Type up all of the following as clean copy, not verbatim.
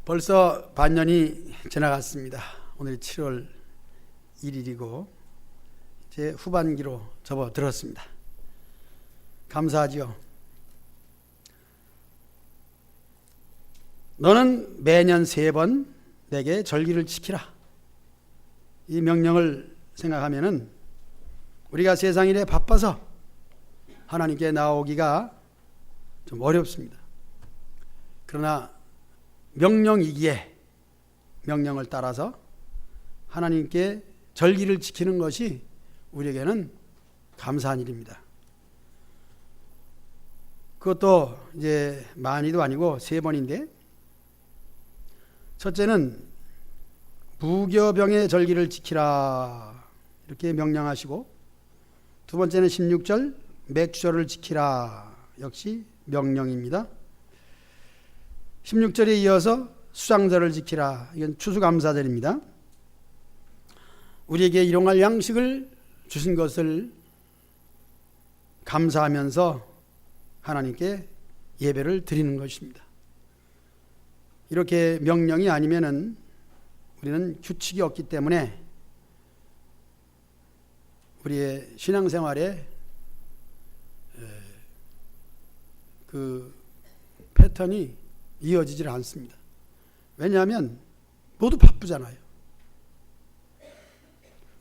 벌써 반년이 지나갔습니다. 오늘이 7월 1일이고 이제 후반기로 접어들었습니다. 감사하지요. 너는 매년 3번 내게 절기를 지키라. 이 명령을 생각하면은 우리가 세상 일에 바빠서 하나님께 나오기가 좀 어렵습니다. 그러나 명령이기에 명령을 따라서 하나님께 절기를 지키는 것이 우리에게는 감사한 일입니다. 그것도 이제 많이도 아니고 3번인데, 첫째는 무교병의 절기를 지키라 이렇게 명령하시고, 두 번째는 16절 맥주절을 지키라 역시 명령입니다. 16절에 이어서 수장절을 지키라, 이건 추수감사절입니다. 우리에게 일용할 양식을 주신 것을 감사하면서 하나님께 예배를 드리는 것입니다. 이렇게 명령이 아니면은 우리는 규칙이 없기 때문에 우리의 신앙생활에 그 패턴이 이어지질 않습니다. 왜냐하면 모두 바쁘잖아요.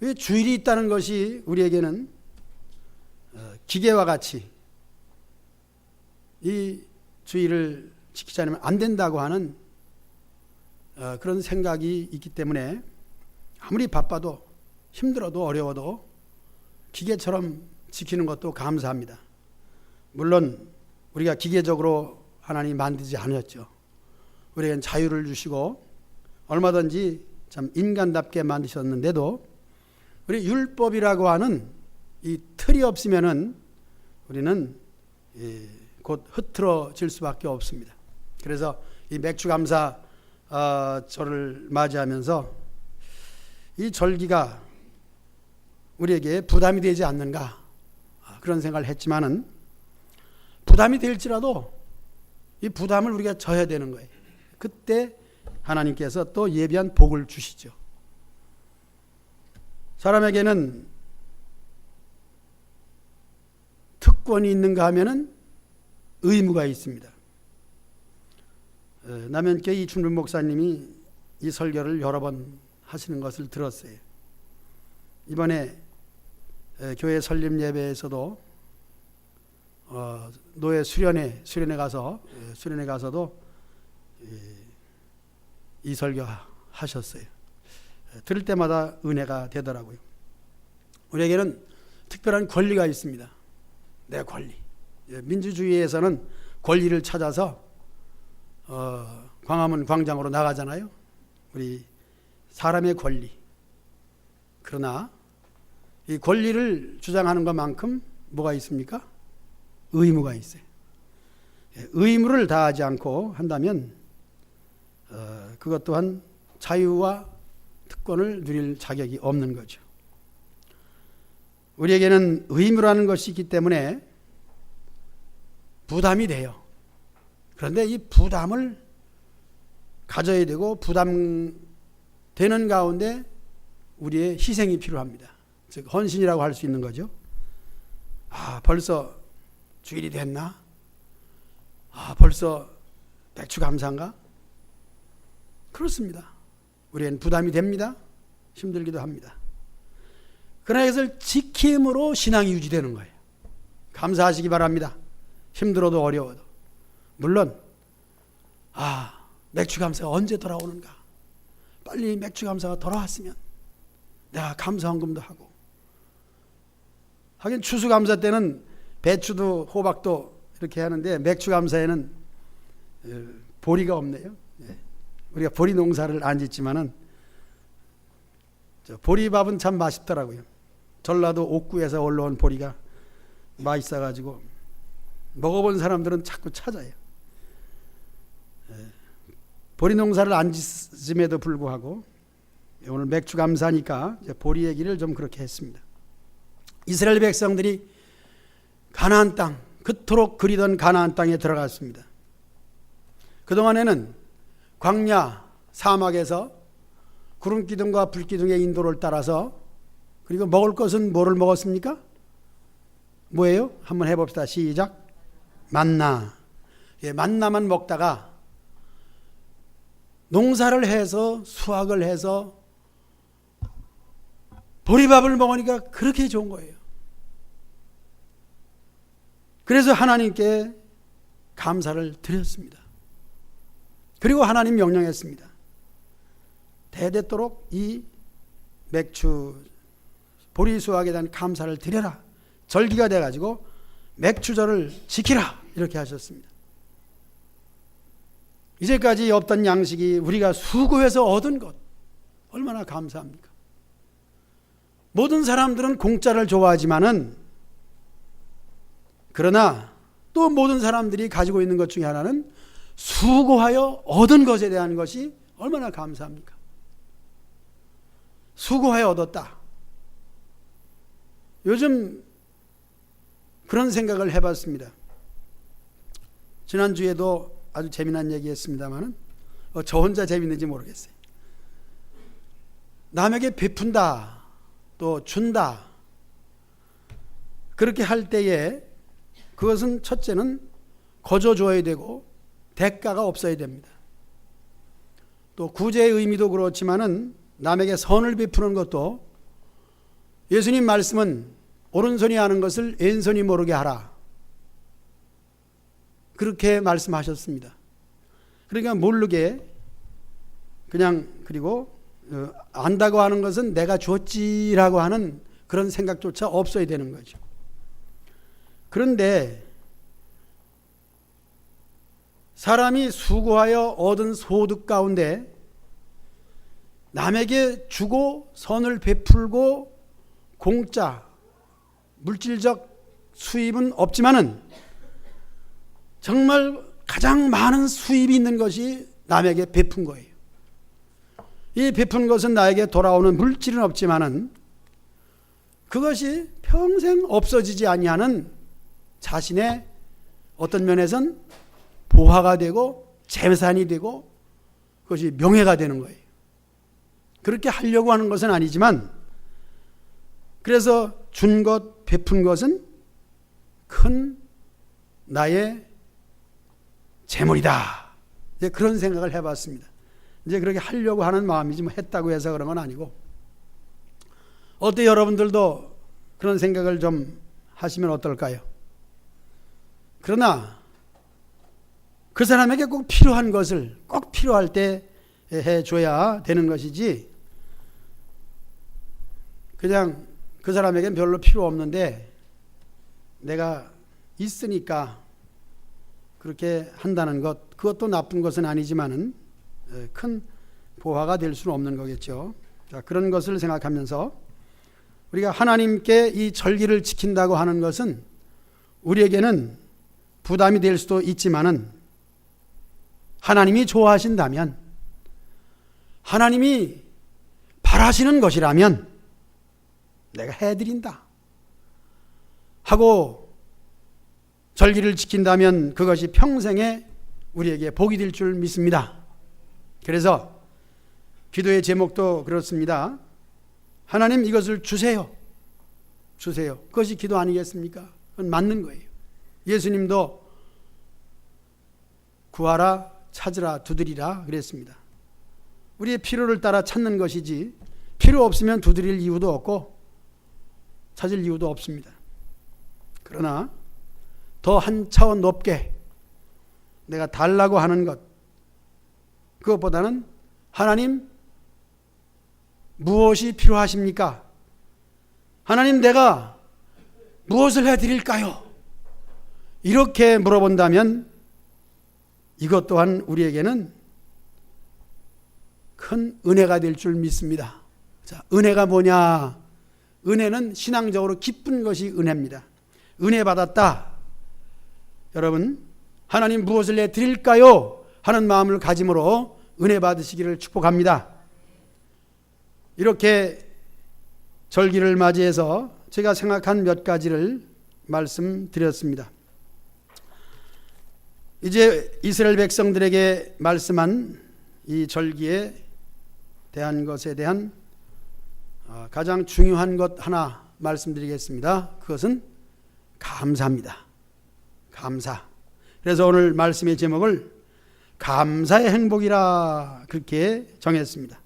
왜 주일이 있다는 것이 우리에게는 기계와 같이 이 주일을 지키지 않으면 안 된다고 하는 그런 생각이 있기 때문에 아무리 바빠도 힘들어도 어려워도 기계처럼 지키는 것도 감사합니다. 물론 우리가 기계적으로 하나님이 만들지 않았죠. 우리에겐 자유를 주시고 얼마든지 참 인간답게 만드셨는데도 우리 율법이라고 하는 이 틀이 없으면은 우리는 곧 흐트러질 수밖에 없습니다. 그래서 이 맥주감사 절을 맞이하면서 이 절기가 우리에게 부담이 되지 않는가 그런 생각을 했지만은, 부담이 될지라도 이 부담을 우리가 져야 되는 거예요. 그때 하나님께서 또 예비한 복을 주시죠. 사람에게는 특권이 있는가 하면은 의무가 있습니다. 남현교회 이춘준 목사님이 이 설교를 여러 번 하시는 것을 들었어요. 이번에 교회 설립 예배에서도 노예 수련회 가서도 이 설교 하셨어요. 들을 때마다 은혜가 되더라고요. 우리에게는 특별한 권리가 있습니다. 내 권리. 민주주의에서는 권리를 찾아서 광화문 광장으로 나가잖아요. 우리 사람의 권리. 그러나 이 권리를 주장하는 것만큼 뭐가 있습니까? 의무가 있어요. 의무를 다하지 않고 한다면 그것 또한 자유와 특권을 누릴 자격이 없는 거죠. 우리에게는 의무라는 것이 있기 때문에 부담이 돼요. 그런데 이 부담을 가져야 되고 부담되는 가운데 우리의 희생이 필요합니다. 즉 헌신이라고 할 수 있는 거죠. 벌써 주일이 됐나? 벌써 맥주감사인가? 그렇습니다. 우리는 부담이 됩니다. 힘들기도 합니다. 그러나 이것을 지킴으로 신앙이 유지되는 거예요. 감사하시기 바랍니다. 힘들어도 어려워도. 물론 맥주감사가 언제 돌아오는가? 빨리 맥주감사가 돌아왔으면 내가 감사헌금도 하고. 하긴 추수감사 때는 배추도 호박도 이렇게 하는데 맥주감사에는 보리가 없네요. 우리가 보리 농사를 안 짓지만은 보리밥은 참 맛있더라고요. 전라도 옥구에서 올라온 보리가 맛있어가지고 먹어본 사람들은 자꾸 찾아요. 보리 농사를 안 짓음에도 불구하고 오늘 맥주감사니까 보리 얘기를 좀 그렇게 했습니다. 이스라엘 백성들이 가나안 땅, 그토록 그리던 가나안 땅에 들어갔습니다. 그동안에는 광야 사막에서 구름 기둥과 불 기둥의 인도를 따라서, 그리고 먹을 것은 뭐를 먹었습니까? 뭐예요? 한번 해봅시다. 시작. 만나. 예, 만나만 먹다가 농사를 해서 수확을 해서 보리밥을 먹으니까 그렇게 좋은 거예요. 그래서 하나님께 감사를 드렸습니다. 그리고 하나님 명령했습니다. 대대토록 이 맥주 보리 수확에 대한 감사를 드려라. 절기가 돼가지고 맥주절을 지키라. 이렇게 하셨습니다. 이제까지 없던 양식이 우리가 수고해서 얻은 것, 얼마나 감사합니까? 모든 사람들은 공짜를 좋아하지만은, 그러나 또 모든 사람들이 가지고 있는 것 중에 하나는 수고하여 얻은 것에 대한 것이 얼마나 감사합니까? 수고하여 얻었다. 요즘 그런 생각을 해봤습니다. 지난주에도 아주 재미난 얘기 했습니다만 저 혼자 재밌는지 모르겠어요. 남에게 베푼다, 또 준다, 그렇게 할 때에 그것은 첫째는 거저 줘야 되고 대가가 없어야 됩니다. 또 구제의 의미도 그렇지만은 남에게 선을 베푸는 것도, 예수님 말씀은 오른손이 아는 것을 왼손이 모르게 하라, 그렇게 말씀하셨습니다. 그러니까 모르게 그냥, 그리고 안다고 하는 것은 내가 줬지라고 하는 그런 생각조차 없어야 되는 거죠. 그런데 사람이 수고하여 얻은 소득 가운데 남에게 주고 선을 베풀고 공짜 물질적 수입은 없지만은 정말 가장 많은 수입이 있는 것이 남에게 베푼 거예요. 이 베푼 것은 나에게 돌아오는 물질은 없지만은 그것이 평생 없어지지 아니하는 자신의 어떤 면에선 보화가 되고 재산이 되고 그것이 명예가 되는 거예요. 그렇게 하려고 하는 것은 아니지만, 그래서 준 것, 베푼 것은 큰 나의 재물이다. 이제 그런 생각을 해봤습니다. 이제 그렇게 하려고 하는 마음이지 뭐 했다고 해서 그런 건 아니고, 어때 여러분들도 그런 생각을 좀 하시면 어떨까요? 그러나 그 사람에게 꼭 필요한 것을 꼭 필요할 때 해줘야 되는 것이지, 그냥 그 사람에게는 별로 필요 없는데 내가 있으니까 그렇게 한다는 것, 그것도 나쁜 것은 아니지만은 큰 보화가 될 수는 없는 거겠죠. 자, 그런 것을 생각하면서 우리가 하나님께 이 절기를 지킨다고 하는 것은 우리에게는 부담이 될 수도 있지만은, 하나님이 좋아하신다면, 하나님이 바라시는 것이라면 내가 해드린다 하고 절기를 지킨다면 그것이 평생에 우리에게 복이 될 줄 믿습니다. 그래서 기도의 제목도 그렇습니다. 하나님 이것을 주세요. 주세요. 그것이 기도 아니겠습니까? 그건 맞는 거예요. 예수님도 구하라, 찾으라, 두드리라 그랬습니다. 우리의 필요를 따라 찾는 것이지 필요 없으면 두드릴 이유도 없고 찾을 이유도 없습니다. 그러나 더 한 차원 높게 내가 달라고 하는 것, 그것보다는 하나님 무엇이 필요하십니까? 하나님 내가 무엇을 해드릴까요? 이렇게 물어본다면 이것 또한 우리에게는 큰 은혜가 될 줄 믿습니다. 자, 은혜가 뭐냐? 은혜는 신앙적으로 기쁜 것이 은혜입니다. 은혜 받았다. 여러분, 하나님 무엇을 해드릴까요? 하는 마음을 가짐으로 은혜 받으시기를 축복합니다. 이렇게 절기를 맞이해서 제가 생각한 몇 가지를 말씀드렸습니다. 이제 이스라엘 백성들에게 말씀한 이 절기에 대한 것에 대한 가장 중요한 것 하나 말씀드리겠습니다. 그것은 감사입니다. 감사. 그래서 오늘 말씀의 제목을 감사의 행복이라 그렇게 정했습니다.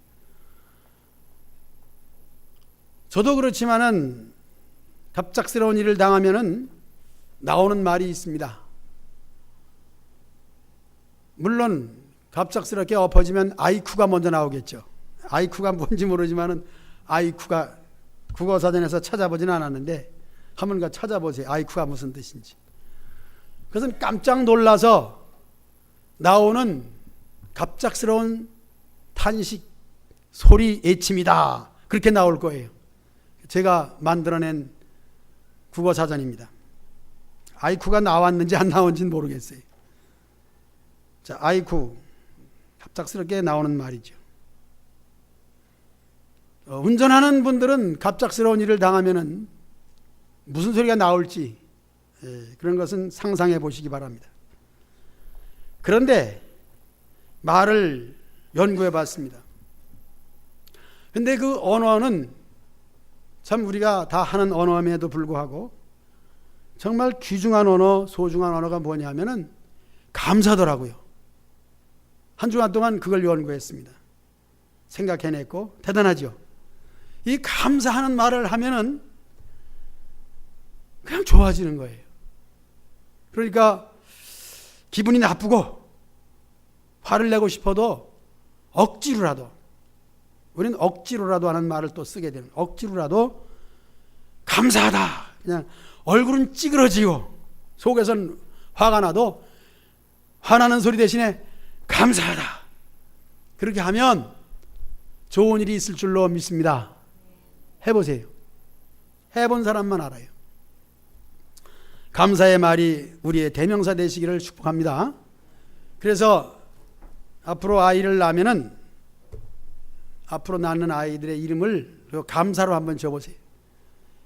저도 그렇지만은 갑작스러운 일을 당하면은 나오는 말이 있습니다. 물론 갑작스럽게 엎어지면 아이쿠가 먼저 나오겠죠. 아이쿠가 뭔지 모르지만은 아이쿠가 국어사전에서 찾아보진 않았는데 한번 찾아보세요. 아이쿠가 무슨 뜻인지. 그것은 깜짝 놀라서 나오는 갑작스러운 탄식, 소리, 애침이다. 그렇게 나올 거예요. 제가 만들어낸 국어사전입니다. 아이쿠가 나왔는지 안 나온지는 모르겠어요. 자, 아이쿠. 갑작스럽게 나오는 말이죠. 운전하는 분들은 갑작스러운 일을 당하면은 무슨 소리가 나올지 그런 것은 상상해 보시기 바랍니다. 그런데 말을 연구해 봤습니다. 근데 그 언어는 참 우리가 다 하는 언어임에도 불구하고 정말 귀중한 언어, 소중한 언어가 뭐냐면은 감사더라고요. 한 주간 동안 그걸 연구했습니다. 생각해냈고 대단하죠. 이 감사하는 말을 하면은 그냥 좋아지는 거예요. 그러니까 기분이 나쁘고 화를 내고 싶어도 억지로라도, 우리는 억지로라도 하는 말을 또 쓰게 되는, 억지로라도 감사하다. 그냥 얼굴은 찌그러지고 속에선 화가 나도 화나는 소리 대신에 감사하다. 그렇게 하면 좋은 일이 있을 줄로 믿습니다. 해보세요. 해본 사람만 알아요. 감사의 말이 우리의 대명사 되시기를 축복합니다. 그래서 앞으로 아이를 낳으면은 앞으로 낳는 아이들의 이름을 감사로 한번 줘보세요.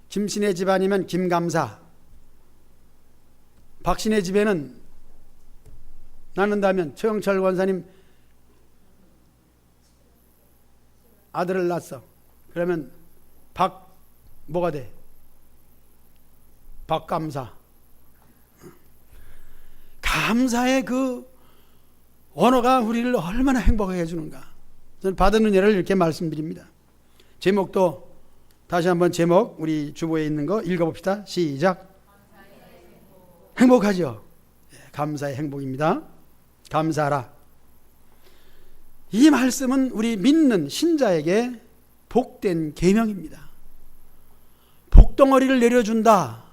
김신의 집안이면 김감사, 박신의 집에는 낳는다면 최영철 권사님 아들을 낳았어. 그러면 박 뭐가 돼? 박감사. 감사의 그 언어가 우리를 얼마나 행복하게 해주는가. 저는 받은 은혜를 이렇게 말씀드립니다. 제목도 다시 한번 제목 우리 주보에 있는 거 읽어봅시다. 시작. 행복하죠? 감사의 행복입니다. 감사하라. 이 말씀은 우리 믿는 신자에게 복된 계명입니다. 복덩어리를 내려준다.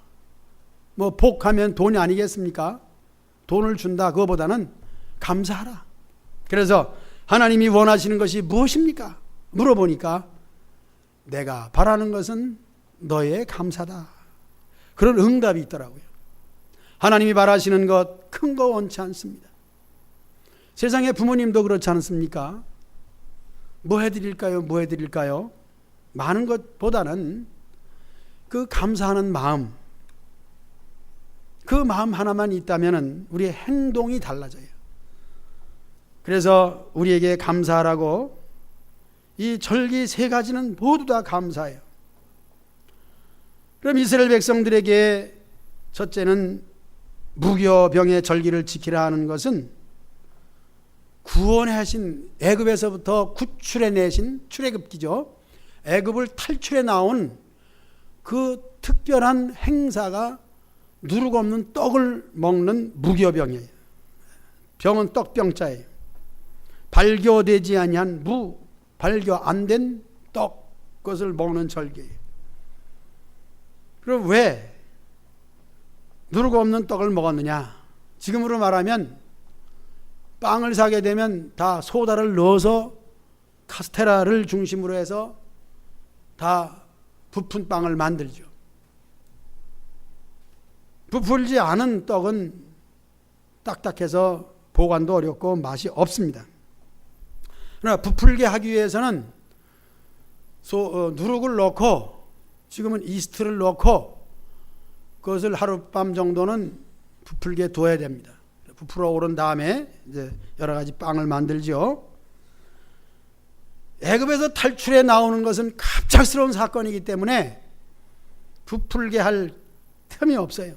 뭐 복하면 돈이 아니겠습니까? 돈을 준다. 그거보다는 감사하라. 그래서 하나님이 원하시는 것이 무엇입니까? 물어보니까 내가 바라는 것은 너의 감사다. 그런 응답이 있더라고요. 하나님이 바라시는 것 큰 거 원치 않습니다. 세상의 부모님도 그렇지 않습니까? 뭐 해드릴까요? 뭐 해드릴까요? 많은 것보다는 그 감사하는 마음, 그 마음 하나만 있다면 우리의 행동이 달라져요. 그래서 우리에게 감사하라고 이 절기 세 가지는 모두 다 감사해요. 그럼 이스라엘 백성들에게 첫째는 무교병의 절기를 지키라 하는 것은 구원하신 애굽에서부터 구출해내신 출애굽기죠. 애굽을 탈출해 나온 그 특별한 행사가 누룩 없는 떡을 먹는 무교병이에요. 병은 떡병자예요. 발교되지 아니한 발교 안 된 떡, 그것을 먹는 절기예요. 그럼 왜 누룩 없는 떡을 먹었느냐? 지금으로 말하면 빵을 사게 되면 다 소다를 넣어서 카스테라를 중심으로 해서 다 부푼 빵을 만들죠. 부풀지 않은 떡은 딱딱해서 보관도 어렵고 맛이 없습니다. 그러나 부풀게 하기 위해서는 누룩을 넣고, 지금은 이스트를 넣고 그것을 하룻밤 정도는 부풀게 둬야 됩니다. 부풀어 오른 다음에 이제 여러 가지 빵을 만들죠. 애굽에서 탈출해 나오는 것은 갑작스러운 사건이기 때문에 부풀게 할 틈이 없어요.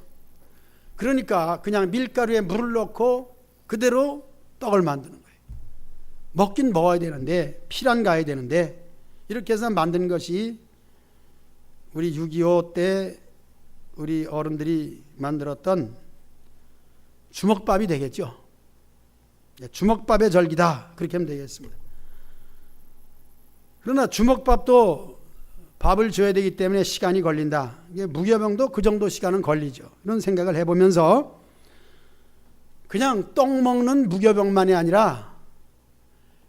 그러니까 그냥 밀가루에 물을 넣고 그대로 떡을 만드는 거예요. 먹긴 먹어야 되는데, 피란 가야 되는데, 이렇게 해서 만든 것이 우리 6.25 때 우리 어른들이 만들었던 주먹밥이 되겠죠. 주먹밥의 절기다, 그렇게 하면 되겠습니다. 그러나 주먹밥도 밥을 줘야 되기 때문에 시간이 걸린다. 무교병도 그 정도 시간은 걸리죠. 이런 생각을 해보면서 그냥 떡 먹는 무교병만이 아니라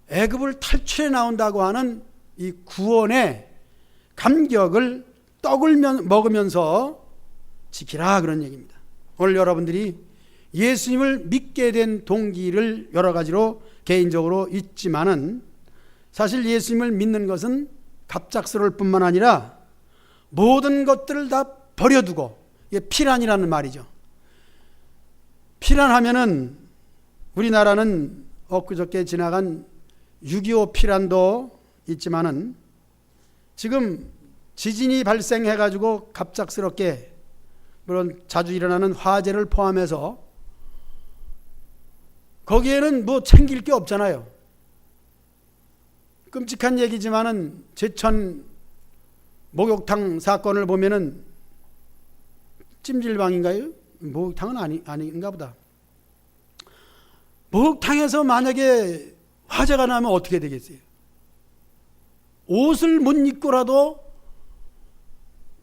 애굽을 탈출해 나온다고 하는 이 구원의 감격을 떡을 먹으면서 지키라, 그런 얘기입니다. 오늘 여러분들이 예수님을 믿게 된 동기를 여러 가지로 개인적으로 있지만은 사실 예수님을 믿는 것은 갑작스러울 뿐만 아니라 모든 것들을 다 버려두고, 이게 피란이라는 말이죠. 피란하면은 우리나라는 엊그저께 지나간 6.25 피란도 있지만은 지금 지진이 발생해가지고 갑작스럽게, 물론 자주 일어나는 화재를 포함해서 거기에는 뭐 챙길 게 없잖아요. 끔찍한 얘기지만은 제천 목욕탕 사건을 보면은 찜질방인가요? 목욕탕은 아닌가 보다. 목욕탕에서 만약에 화재가 나면 어떻게 되겠어요? 옷을 못 입고라도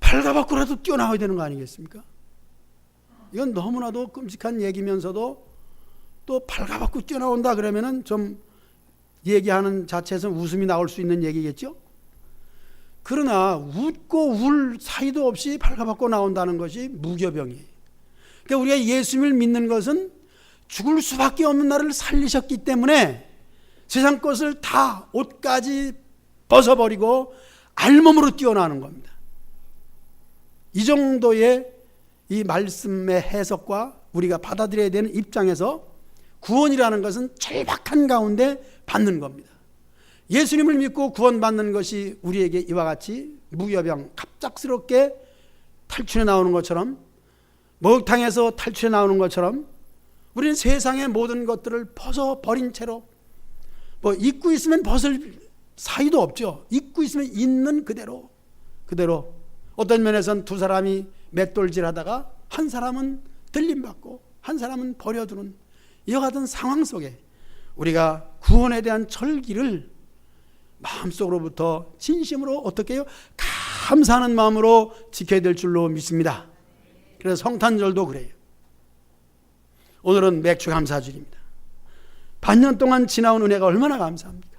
발가벗고라도 뛰어나와야 되는 거 아니겠습니까? 이건 너무나도 끔찍한 얘기면서도 또 발가벗고 뛰어나온다 그러면은 좀 얘기하는 자체에서 웃음이 나올 수 있는 얘기겠죠? 그러나 웃고 울 사이도 없이 발가벗고 나온다는 것이 무교병이에요. 그러니까 우리가 예수님을 믿는 것은 죽을 수밖에 없는 나를 살리셨기 때문에 세상 것을 다 옷까지 벗어버리고 알몸으로 뛰어나는 겁니다. 이 정도의 이 말씀의 해석과 우리가 받아들여야 되는 입장에서 구원이라는 것은 절박한 가운데 받는 겁니다. 예수님을 믿고 구원받는 것이 우리에게 이와 같이 무교병, 갑작스럽게 탈출해 나오는 것처럼, 목욕탕에서 탈출해 나오는 것처럼 우리는 세상의 모든 것들을 벗어버린 채로, 뭐 입고 있으면 벗을 사이도 없죠. 입고 있으면 있는 그대로 어떤 면에서는 두 사람이 맷돌질하다가 한 사람은 들림받고 한 사람은 버려두는 이와 같은 상황 속에 우리가 구원에 대한 절기를 마음속으로부터 진심으로 어떻게 해요? 감사하는 마음으로 지켜야 될 줄로 믿습니다. 그래서 성탄절도 그래요. 오늘은 맥주 감사주일입니다. 반년 동안 지나온 은혜가 얼마나 감사합니까?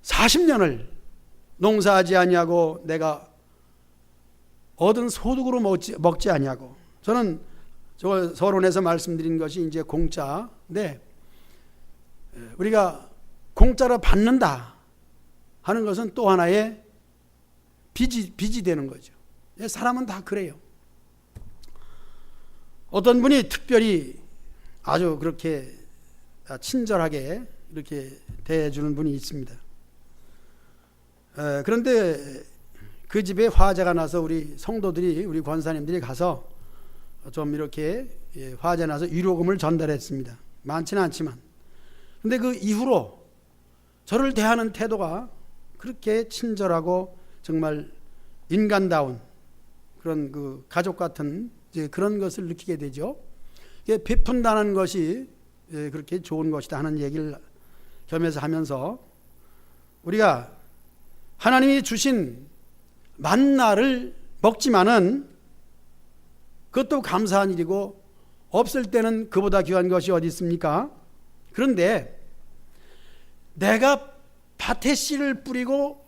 40년을 농사하지 아니하고 내가 얻은 소득으로 먹지 아니하고, 저는 저 서론에서 말씀드린 것이 이제 공짜인데, 우리가 공짜로 받는다 하는 것은 또 하나의 빚이 되는 거죠. 사람은 다 그래요. 어떤 분이 특별히 아주 그렇게 친절하게 이렇게 대해주는 분이 있습니다. 그런데 그 집에 화재가 나서 우리 성도들이, 우리 권사님들이 가서 좀 이렇게 화재 나서 위로금을 전달했습니다. 많지는 않지만. 근데 그 이후로 저를 대하는 태도가 그렇게 친절하고 정말 인간다운 그런 그 가족 같은 이제 그런 것을 느끼게 되죠. 베푼다는 것이 그렇게 좋은 것이다 하는 얘기를 겸해서 하면서, 우리가 하나님이 주신 만나를 먹지만은 그것도 감사한 일이고, 없을 때는 그보다 귀한 것이 어디 있습니까? 그런데 내가 밭에 씨를 뿌리고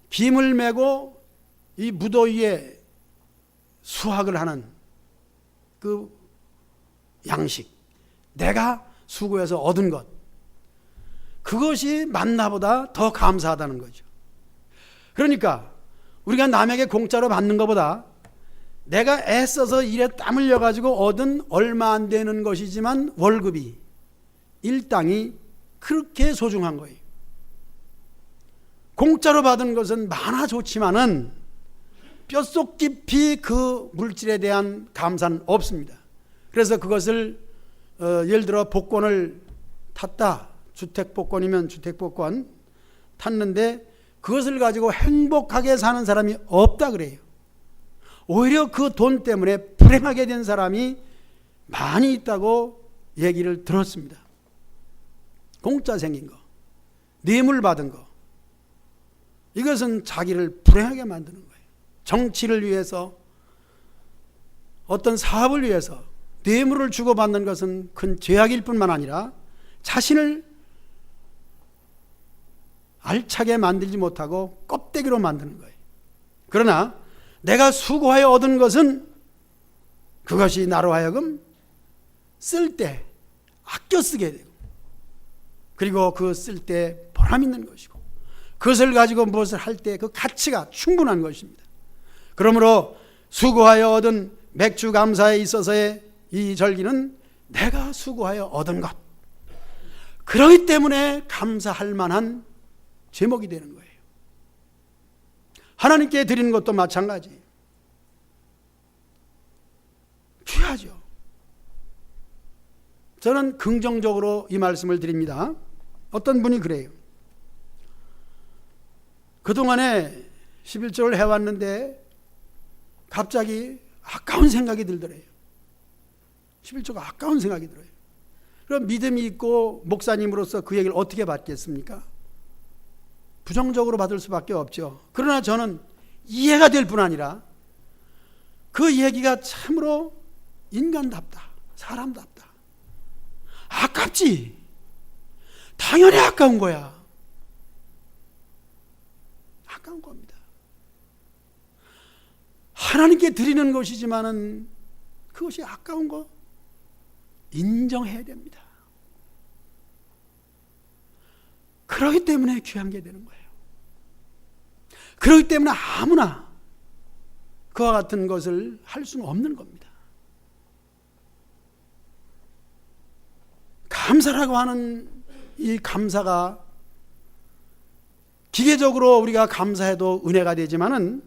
김을 메고 이 무더위에 수확을 하는 그 양식, 내가 수고해서 얻은 것, 그것이 만나보다 더 감사하다는 거죠. 그러니까 우리가 남에게 공짜로 받는 것보다 내가 애써서 일에 땀 흘려가지고 얻은 얼마 안 되는 것이지만 월급이, 일당이 그렇게 소중한 거예요. 공짜로 받은 것은 많아 좋지만은 뼛속 깊이 그 물질에 대한 감사는 없습니다. 그래서 그것을 예를 들어 복권을 탔다. 주택복권이면 주택복권 탔는데 그것을 가지고 행복하게 사는 사람이 없다 그래요. 오히려 그 돈 때문에 불행하게 된 사람이 많이 있다고 얘기를 들었습니다. 공짜 생긴 거, 뇌물 받은 거, 이것은 자기를 불행하게 만드는 거예요. 정치를 위해서, 어떤 사업을 위해서 뇌물을 주고받는 것은 큰 죄악일 뿐만 아니라 자신을 알차게 만들지 못하고 껍데기로 만드는 거예요. 그러나 내가 수고하여 얻은 것은 그것이 나로 하여금 쓸 때 아껴 쓰게 되고, 그리고 그 쓸 때 보람 있는 것이고, 그것을 가지고 무엇을 할 때 그 가치가 충분한 것입니다. 그러므로 수고하여 얻은 맥주 감사에 있어서의 이 절기는 내가 수고하여 얻은 것, 그렇기 때문에 감사할 만한 제목이 되는 거예요. 하나님께 드리는 것도 마찬가지. 귀하죠. 저는 긍정적으로 이 말씀을 드립니다. 어떤 분이 그래요. 그동안에 11조를 해왔는데 갑자기 아까운 생각이 들더래요. 11조가 아까운 생각이 들어요. 그럼 믿음이 있고 목사님으로서 그 얘기를 어떻게 받겠습니까? 부정적으로 받을 수밖에 없죠. 그러나 저는 이해가 될 뿐 아니라 그 얘기가 참으로 인간답다, 사람답다. 아깝지. 당연히 아까운 거야. 아까운 겁니다. 하나님께 드리는 것이지만은 그것이 아까운 거 인정해야 됩니다. 그렇기 때문에 귀한 게 되는 거예요. 그렇기 때문에 아무나 그와 같은 것을 할 수는 없는 겁니다. 감사라고 하는 이 감사가 기계적으로 우리가 감사해도 은혜가 되지만은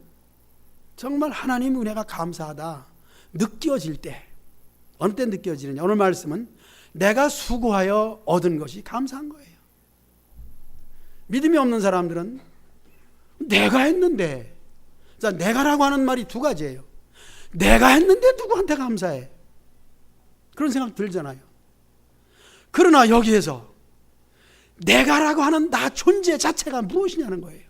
정말 하나님 은혜가 감사하다 느껴질 때, 어느 때 느껴지느냐? 오늘 말씀은 내가 수고하여 얻은 것이 감사한 거예요. 믿음이 없는 사람들은 내가 했는데, 자, 내가라고 하는 말이 두 가지예요. 내가 했는데 누구한테 감사해? 그런 생각 들잖아요. 그러나 여기에서 내가라고 하는 나 존재 자체가 무엇이냐는 거예요.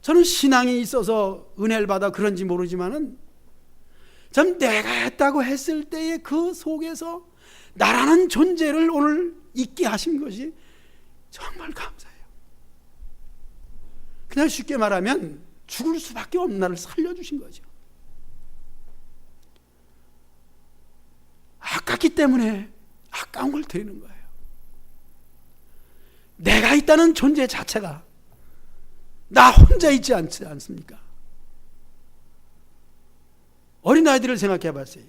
저는 신앙이 있어서 은혜를 받아 그런지 모르지만은 전 내가 했다고 했을 때의 그 속에서 나라는 존재를 오늘 있게 하신 것이 정말 감사해요. 그냥 쉽게 말하면 죽을 수밖에 없는 나를 살려주신 거죠. 아깝기 때문에 아까운 걸 드리는 거예요. 내가 있다는 존재 자체가 나 혼자 있지 않지 않습니까? 어린아이들을 생각해 봤어요.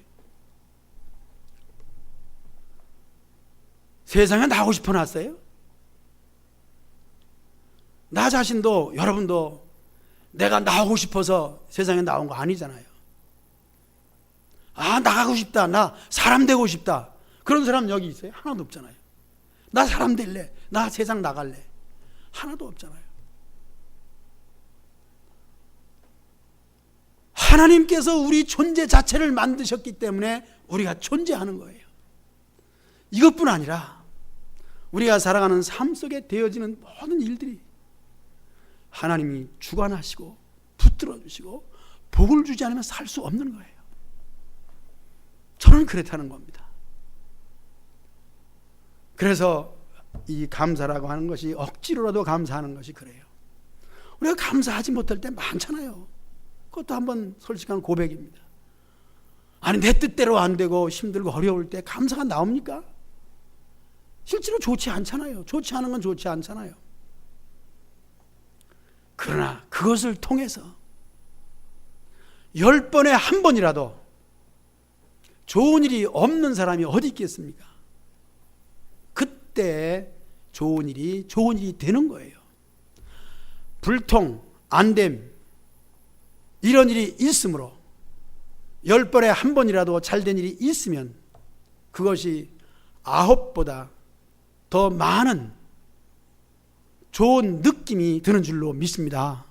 세상에 나오고 싶어 놨어요? 나 자신도, 여러분도 내가 나오고 싶어서 세상에 나온 거 아니잖아요. 아, 나가고 싶다. 나 사람 되고 싶다. 그런 사람 여기 있어요? 하나도 없잖아요. 나 사람 될래. 나 세상 나갈래. 하나도 없잖아요. 하나님께서 우리 존재 자체를 만드셨기 때문에 우리가 존재하는 거예요. 이것뿐 아니라 우리가 살아가는 삶 속에 되어지는 모든 일들이 하나님이 주관하시고 붙들어 주시고 복을 주지 않으면 살 수 없는 거예요. 저는 그렇다는 겁니다. 그래서 이 감사라고 하는 것이 억지로라도 감사하는 것이 그래요. 우리가 감사하지 못할 때 많잖아요. 그것도 한번 솔직한 고백입니다. 아니, 내 뜻대로 안 되고 힘들고 어려울 때 감사가 나옵니까? 실제로 좋지 않잖아요. 좋지 않은 건 좋지 않잖아요. 그러나 그것을 통해서 10번에 한 번이라도 좋은 일이 없는 사람이 어디 있겠습니까? 그때 좋은 일이 되는 거예요. 불통, 안됨 이런 일이 있으므로 10번에 1번이라도 잘된 일이 있으면 그것이 9보다 더 많은 좋은 느낌이 드는 줄로 믿습니다.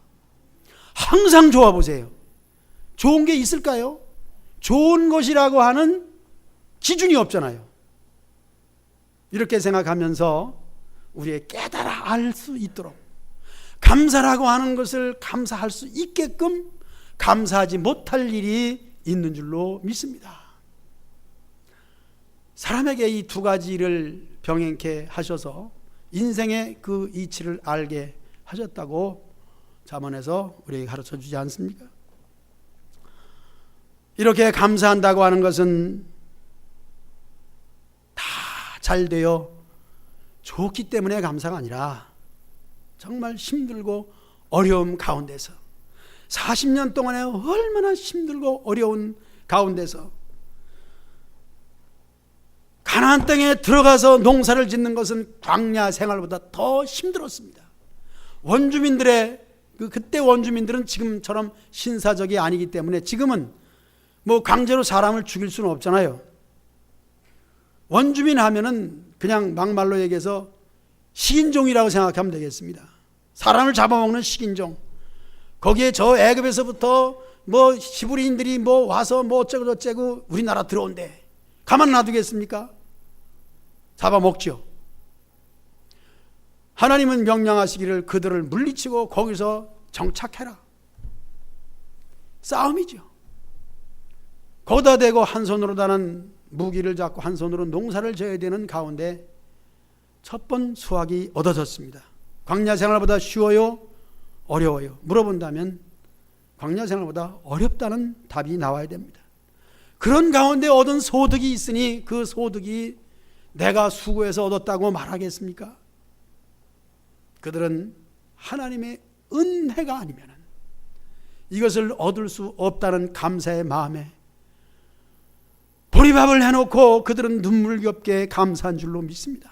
항상 좋아 보세요. 좋은 게 있을까요? 좋은 것이라고 하는 기준이 없잖아요. 이렇게 생각하면서 우리의 깨달아 알 수 있도록 감사라고 하는 것을 감사할 수 있게끔 감사하지 못할 일이 있는 줄로 믿습니다. 사람에게 이 두 가지를 병행케 하셔서 인생의 그 이치를 알게 하셨다고 잠언에서 우리에게 가르쳐 주지 않습니까? 이렇게 감사한다고 하는 것은 다 잘 되어 좋기 때문에 감사가 아니라 정말 힘들고 어려움 가운데서 40년 동안에 얼마나 힘들고 어려운 가운데서 가나안 땅에 들어가서 농사를 짓는 것은 광야 생활보다 더 힘들었습니다. 원주민들의 그때 원주민들은 지금처럼 신사적이 아니기 때문에 지금은 뭐 강제로 사람을 죽일 수는 없잖아요. 원주민 하면은 그냥 막말로 얘기해서 식인종이라고 생각하면 되겠습니다. 사람을 잡아먹는 식인종. 거기에 저 애굽에서부터 뭐 히브리인들이 뭐 와서 뭐 어쩌고 저쩌고 우리나라 들어온대. 가만 놔두겠습니까? 잡아먹죠. 하나님은 명령하시기를 그들을 물리치고 거기서 정착해라. 싸움이죠. 거기다 대고 한 손으로 다는 무기를 잡고 한 손으로 농사를 져야 되는 가운데 첫 번 수확이 얻어졌습니다. 광야 생활보다 쉬워요? 어려워요? 물어본다면 광야 생활보다 어렵다는 답이 나와야 됩니다. 그런 가운데 얻은 소득이 있으니 그 소득이 내가 수고해서 얻었다고 말하겠습니까? 그들은 하나님의 은혜가 아니면 이것을 얻을 수 없다는 감사의 마음에 보리밥을 해놓고 그들은 눈물겹게 감사한 줄로 믿습니다.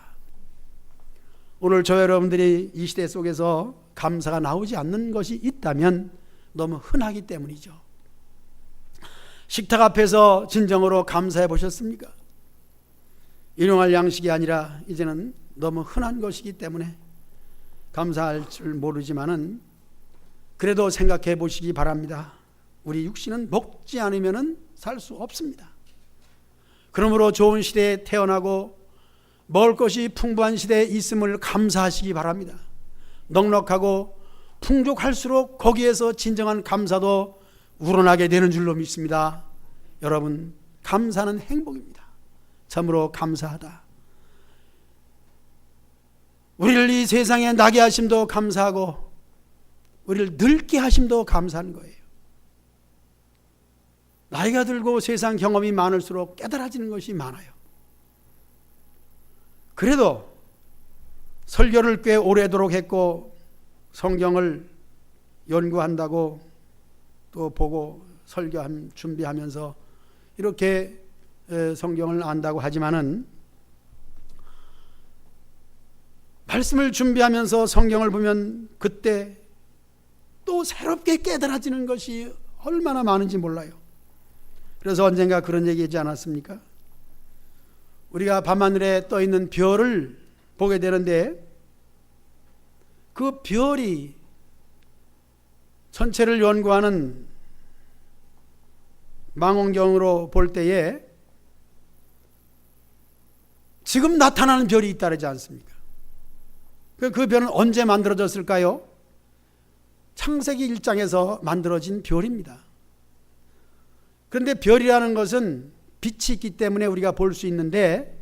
오늘 저 여러분들이 이 시대 속에서 감사가 나오지 않는 것이 있다면 너무 흔하기 때문이죠. 식탁 앞에서 진정으로 감사해 보셨습니까? 일용할 양식이 아니라 이제는 너무 흔한 것이기 때문에 감사할 줄 모르지만은 그래도 생각해 보시기 바랍니다. 우리 육신은 먹지 않으면 살 수 없습니다. 그러므로 좋은 시대에 태어나고 먹을 것이 풍부한 시대에 있음을 감사하시기 바랍니다. 넉넉하고 풍족할수록 거기에서 진정한 감사도 우러나게 되는 줄로 믿습니다. 여러분, 감사는 행복입니다. 참으로 감사하다. 우리를 이 세상에 나게 하심도 감사하고 우리를 늙게 하심도 감사한 거예요. 나이가 들고 세상 경험이 많을수록 깨달아지는 것이 많아요. 그래도 설교를 꽤 오래도록 했고 성경을 연구한다고 또 보고 설교한 준비하면서 이렇게 성경을 안다고 하지만은 말씀을 준비하면서 성경을 보면 그때 또 새롭게 깨달아지는 것이 얼마나 많은지 몰라요. 그래서 언젠가 그런 얘기하지 않았습니까? 우리가 밤하늘에 떠 있는 별을 보게 되는데 그 별이 전체를 연구하는 망원경으로 볼 때에 지금 나타나는 별이 있다지 않습니까? 그 별은 언제 만들어졌을까요? 창세기 1장에서 만들어진 별입니다. 그런데 별이라는 것은 빛이 있기 때문에 우리가 볼 수 있는데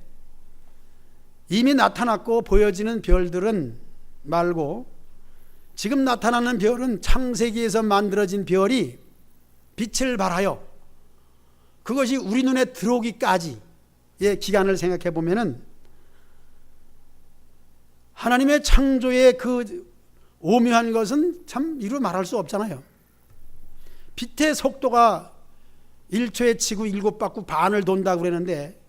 이미 나타났고 보여지는 별들은 말고 지금 나타나는 별은 창세기에서 만들어진 별이 빛을 발하여 그것이 우리 눈에 들어오기까지의 기간을 생각해 보면은 하나님의 창조의 그 오묘한 것은 참 이루 말할 수 없잖아요. 빛의 속도가 1초에 지구 7바퀴 반을 돈다고 그러는데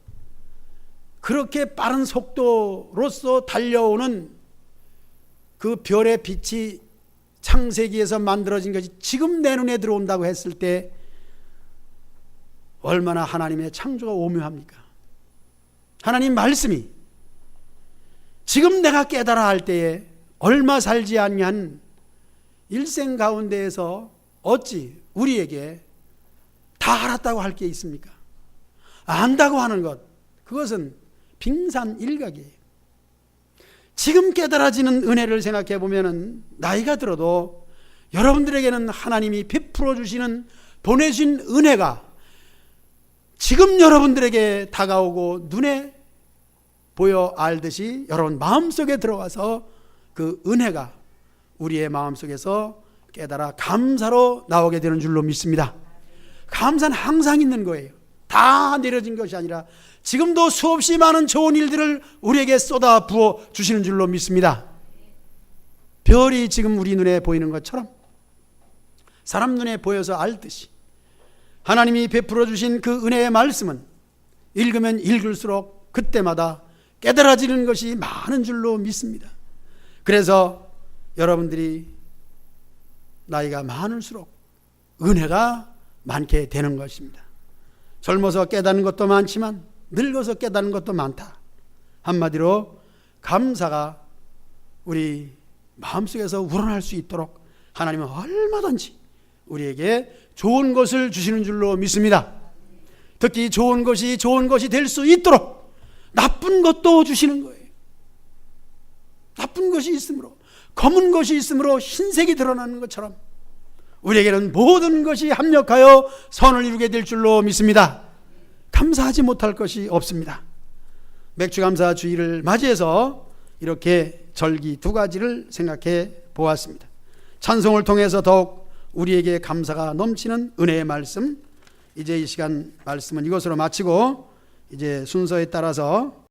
그렇게 빠른 속도로서 달려오는 그 별의 빛이 창세기에서 만들어진 것이 지금 내 눈에 들어온다고 했을 때 얼마나 하나님의 창조가 오묘합니까? 하나님 말씀이 지금 내가 깨달아 할 때에 얼마 살지 아니한 일생 가운데에서 어찌 우리에게 다 알았다고 할 게 있습니까? 안다고 하는 것, 그것은 빙산일각이에요. 지금 깨달아지는 은혜를 생각해 보면 나이가 들어도 여러분들에게는 하나님이 베풀어 주시는 보내신 은혜가 지금 여러분들에게 다가오고 눈에 보여 알듯이 여러분 마음속에 들어가서 그 은혜가 우리의 마음속에서 깨달아 감사로 나오게 되는 줄로 믿습니다. 감사는 항상 있는 거예요. 다 내려진 것이 아니라 지금도 수없이 많은 좋은 일들을 우리에게 쏟아 부어 주시는 줄로 믿습니다. 별이 지금 우리 눈에 보이는 것처럼 사람 눈에 보여서 알듯이 하나님이 베풀어 주신 그 은혜의 말씀은 읽으면 읽을수록 그때마다 깨달아지는 것이 많은 줄로 믿습니다. 그래서 여러분들이 나이가 많을수록 은혜가 많게 되는 것입니다. 젊어서 깨닫는 것도 많지만 늙어서 깨닫는 것도 많다. 한마디로 감사가 우리 마음속에서 우러날 수 있도록 하나님은 얼마든지 우리에게 좋은 것을 주시는 줄로 믿습니다. 특히 좋은 것이 될 수 있도록 나쁜 것도 주시는 거예요. 나쁜 것이 있으므로, 검은 것이 있으므로 흰색이 드러나는 것처럼 우리에게는 모든 것이 합력하여 선을 이루게 될 줄로 믿습니다. 감사하지 못할 것이 없습니다. 맥주감사 주일을 맞이해서 이렇게 절기 두 가지를 생각해 보았습니다. 찬송을 통해서 더욱 우리에게 감사가 넘치는 은혜의 말씀, 이제 이 시간 말씀은 이것으로 마치고 이제 순서에 따라서